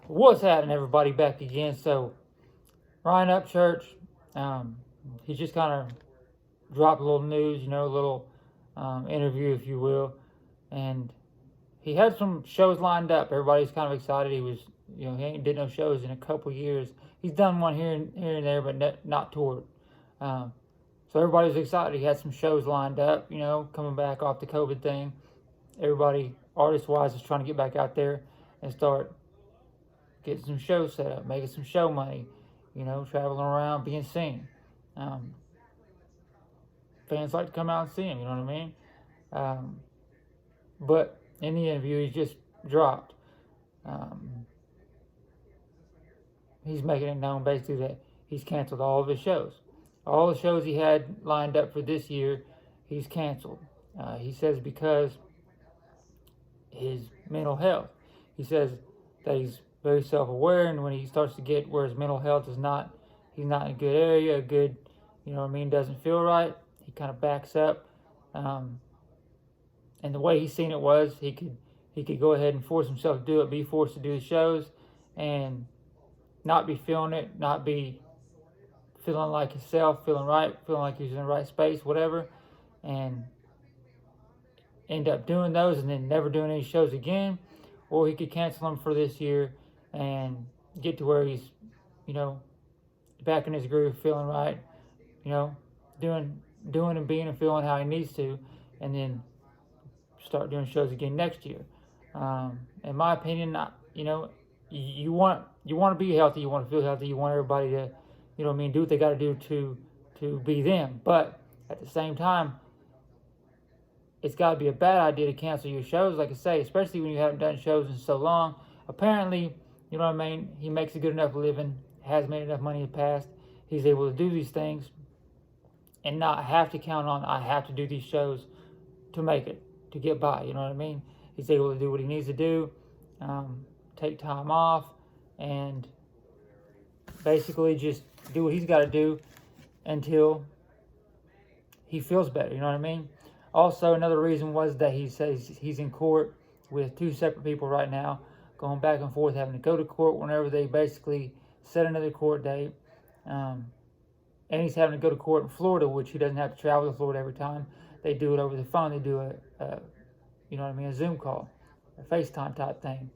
What's happening, everybody? Back again. So, RYANUPCHURCH, he just kind of dropped a little news, a little interview, if you will. And he had some shows lined up. Everybody's kind of excited. He was, he ain't did no shows in a couple years. He's done one here and there, but not toured. So everybody was excited. He had some shows lined up, coming back off the COVID thing. Everybody, artist-wise, is trying to get back out there and start getting some shows set up, making some show money, traveling around, being seen. Fans like to come out and see him, you know what I mean? But in the interview, he's just dropped. He's making it known basically that he's canceled all of his shows. All the shows he had lined up for this year, he's canceled. He says because his mental health. He says that he's very self-aware, and when he starts to get where his mental health is not, he's not in a good area, a good, doesn't feel right, he kind of backs up. And the way he's seen it was he could go ahead and force himself to do it, be forced to do the shows, and not be feeling it, not be feeling like himself, feeling right, feeling like he's in the right space, whatever, and end up doing those and then never doing any shows again. Or he could cancel them for this year and get to where he's, back in his groove, feeling right, doing and being and feeling how he needs to, and then start doing shows again next year. In my opinion, you want to be healthy, you want to feel healthy, you want everybody to, do what they got to do to be them. But at the same time, it's got to be a bad idea to cancel your shows, like I say, especially when you haven't done shows in so long. Apparently, he makes a good enough living, has made enough money in the past. He's able to do these things and not have to count on, I have to do these shows to make it, to get by, you know what I mean? He's able to do what he needs to do, take time off, and basically just do what he's got to do until he feels better, you know what I mean? Also, another reason was that he says he's in court with two separate people right now, going back and forth, having to go to court whenever they basically set another court date. And he's having to go to court in Florida, which he doesn't have to travel to Florida every time. They do it over the phone. They do a Zoom call, a FaceTime type thing.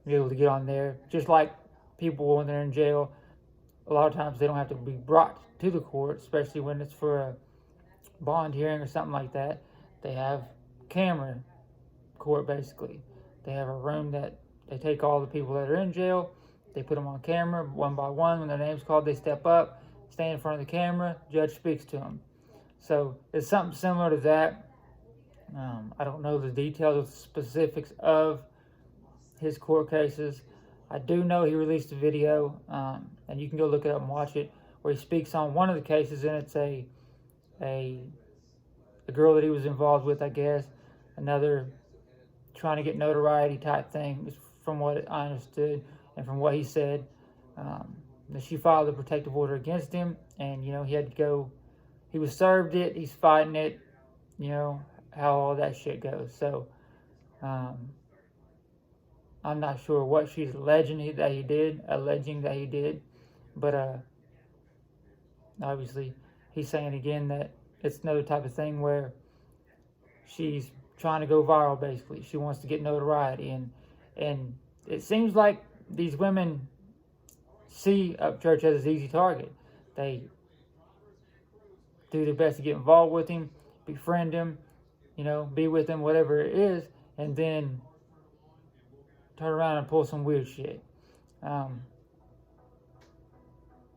You're able to get on there. Just like people when they're in jail, a lot of times they don't have to be brought to the court, especially when it's for a bond hearing or something like that. They have camera court, basically. They have a room that they take all the people that are in jail, they put them on camera one by one. When their name's called, they step up, stand in front of the camera, judge speaks to them. So it's something similar to that. I don't know the details of the specifics of his court cases. I do know he released a video, and you can go look it up and watch it, where he speaks on one of the cases, and it's a girl that he was involved with, I guess, another trying to get notoriety type thing, from what I understood and from what he said. That she filed a protective order against him, and he had to go. He was served it. He's fighting it. How all that shit goes. So I'm not sure what she's alleging that he did, but obviously he's saying again that it's another type of thing where she's trying to go viral, basically. She wants to get notoriety, and it seems like these women see Upchurch as an easy target. They do their best to get involved with him, befriend him, be with him, whatever it is, and then turn around and pull some weird shit.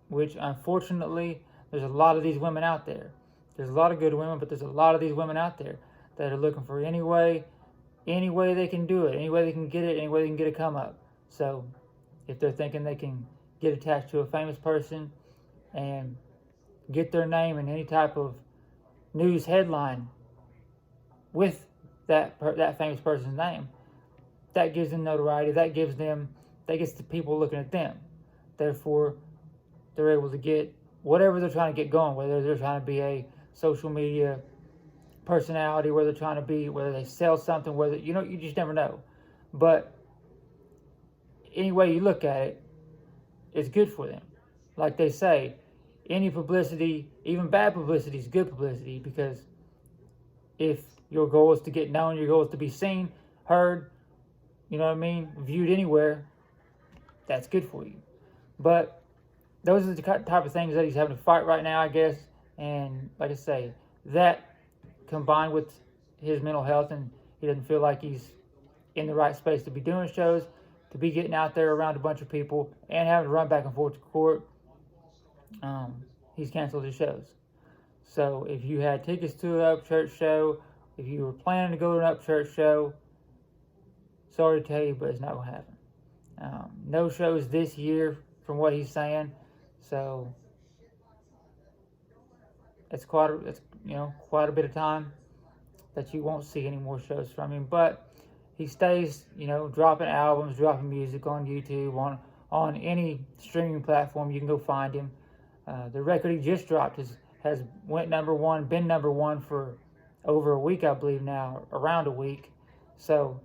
Which, unfortunately, there's a lot of these women out there. There's a lot of good women, but there's a lot of these women out there that are looking for any way they can do it, any way they can get it, any way they can get a come up. So if they're thinking they can get attached to a famous person and get their name in any type of news headline with that famous person's name, that gives them notoriety, that gets the people looking at them. Therefore, they're able to get whatever they're trying to get going, whether they're trying to be a social media personality, whether they sell something, you just never know. But any way you look at it, it's good for them. Like they say, any publicity, even bad publicity, is good publicity, because if your goal is to get known, your goal is to be seen, heard, you know what I mean, viewed anywhere, that's good for you. But those are the type of things that he's having to fight right now, I guess. And like I say, that combined with his mental health, and he doesn't feel like he's in the right space to be doing shows, to be getting out there around a bunch of people, and having to run back and forth to court, he's canceled his shows. So if you had tickets to an Upchurch show, if you were planning to go to an Upchurch show, sorry to tell you, but it's not going to happen. No shows this year from what he's saying. So it's quite a bit of time that you won't see any more shows from him. But he stays, dropping albums, dropping music on YouTube, on any streaming platform. You can go find him. The record he just dropped has went number one, been number one for over a week, I believe now, around a week. So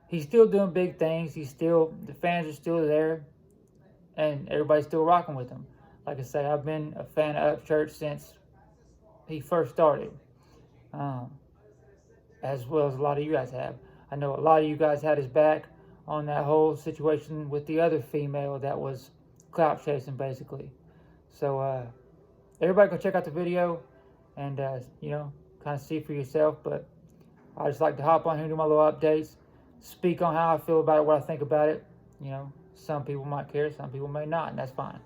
he's still doing big things. The fans are still there, and everybody's still rocking with him. Like I say, I've been a fan of Upchurch since he first started, as well as a lot of you guys have. I know a lot of you guys had his back on that whole situation with the other female that was clout chasing, basically. So everybody go check out the video and kind of see for yourself. But I just like to hop on here and do my little updates, speak on how I feel about it, what I think about it. Some people might care, some people may not, and that's fine.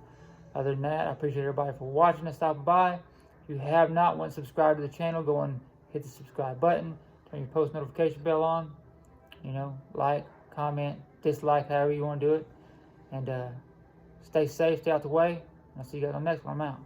Other than that, I appreciate everybody for watching and stopping by. If you have not once subscribed to the channel, go and hit the subscribe button, turn your post notification bell on. Like, comment, dislike, however you want to do it. And stay safe, stay out the way. I'll see you guys on the next one. I'm out.